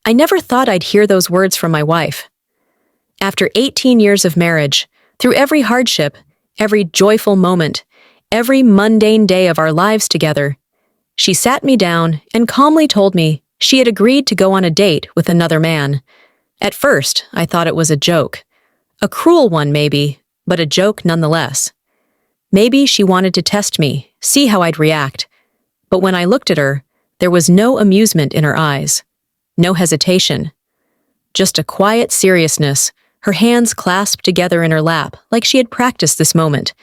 I never thought I'd hear those words from my wife. After 18 years of marriage, through every hardship, every joyful moment, every mundane day of our lives together, she sat me down and calmly told me she had agreed to go on a date with another man. At first, I thought it was a joke. A cruel one, maybe, but a joke nonetheless. Maybe she wanted to test me, see how I'd react. But when I looked at her, there was no amusement in her eyes, no hesitation. Just a quiet seriousness, her hands clasped together in her lap like she had practiced this moment,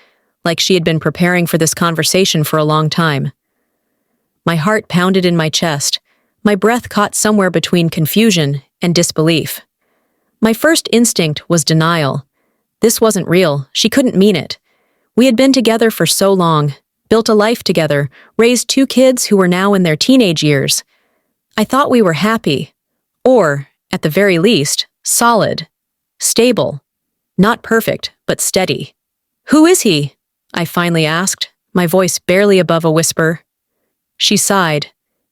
like she had been preparing for this conversation for a long time. My heart pounded in my chest, my breath caught somewhere between confusion and disbelief. My first instinct was denial. This wasn't real, she couldn't mean it. We had been together for so long, built a life together, raised 2 kids who were now in their teenage years. I thought we were happy, or, at the very least, solid, stable, not perfect, but steady. "Who is he?" I finally asked, my voice barely above a whisper. She sighed,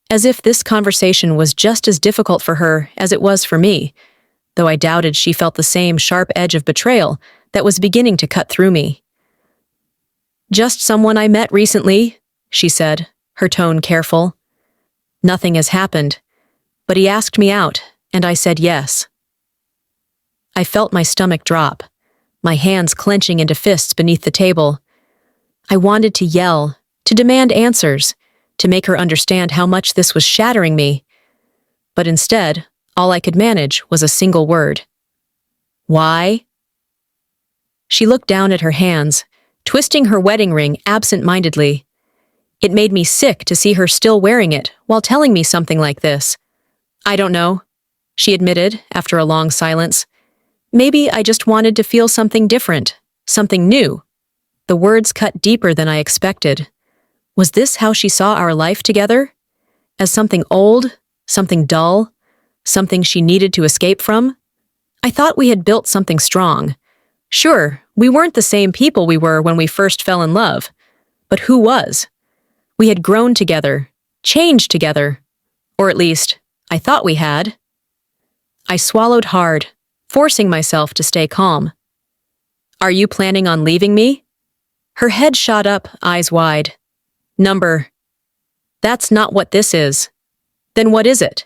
as if this conversation was just as difficult for her as it was for me, though I doubted she felt the same sharp edge of betrayal that was beginning to cut through me. "Just someone I met recently," she said, her tone careful. "Nothing has happened, but he asked me out, and I said yes." I felt my stomach drop, my hands clenching into fists beneath the table. I wanted to yell, to demand answers, to make her understand how much this was shattering me. But instead, all I could manage was a single word. "Why?" She looked down at her hands, twisting her wedding ring absent-mindedly. It made me sick to see her still wearing it while telling me something like this. "I don't know," she admitted after a long silence. "Maybe I just wanted to feel something different, something new." The words cut deeper than I expected. Was this how she saw our life together? As something old, something dull, something she needed to escape from? I thought we had built something strong. Sure, we weren't the same people we were when we first fell in love. But who was? We had grown together, changed together. Or at least, I thought we had. I swallowed hard, forcing myself to stay calm. "Are you planning on leaving me?" Her head shot up, eyes wide. That's not what this is." "Then what is it?"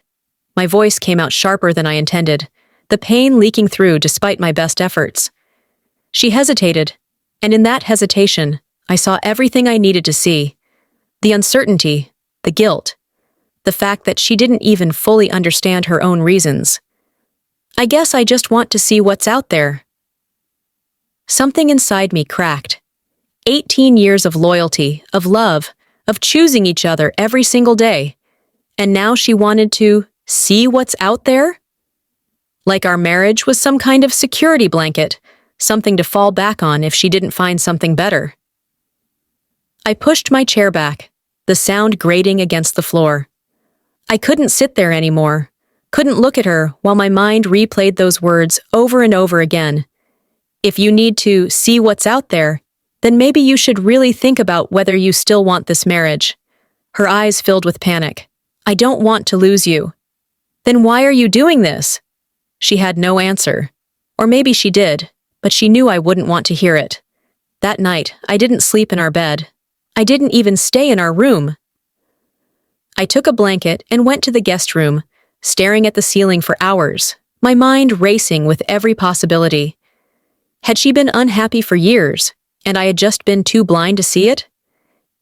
My voice came out sharper than I intended, the pain leaking through despite my best efforts. She hesitated, and in that hesitation, I saw everything I needed to see. The uncertainty, the guilt, the fact that she didn't even fully understand her own reasons. "I guess I just want to see what's out there." Something inside me cracked. 18 years of loyalty, of love, of choosing each other every single day. And now she wanted to see what's out there? Like our marriage was some kind of security blanket, something to fall back on if she didn't find something better. I pushed my chair back, the sound grating against the floor. I couldn't sit there anymore, couldn't look at her while my mind replayed those words over and over again. If you need to see what's out there, then maybe you should really think about whether you still want this marriage. Her eyes filled with panic. "I don't want to lose you." "Then why are you doing this?" She had no answer. Or maybe she did, but she knew I wouldn't want to hear it. That night, I didn't sleep in our bed. I didn't even stay in our room. I took a blanket and went to the guest room, staring at the ceiling for hours, my mind racing with every possibility. Had she been unhappy for years, and I had just been too blind to see it?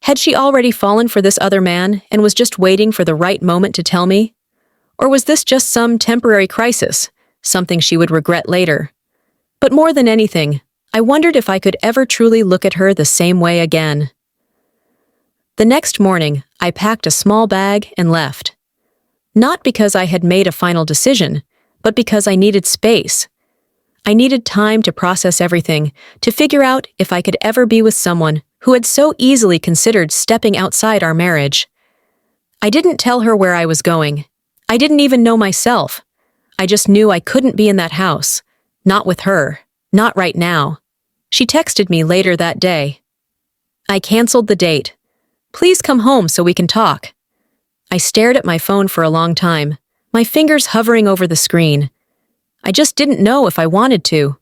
Had she already fallen for this other man and was just waiting for the right moment to tell me? Or was this just some temporary crisis, something she would regret later? But more than anything, I wondered if I could ever truly look at her the same way again. The next morning, I packed a small bag and left. Not because I had made a final decision, but because I needed space. I needed time to process everything, to figure out if I could ever be with someone who had so easily considered stepping outside our marriage. I didn't tell her where I was going. I didn't even know myself. I just knew I couldn't be in that house. Not with her. Not right now. She texted me later that day. "I canceled the date. Please come home so we can talk." I stared at my phone for a long time, my fingers hovering over the screen. I just didn't know if I wanted to.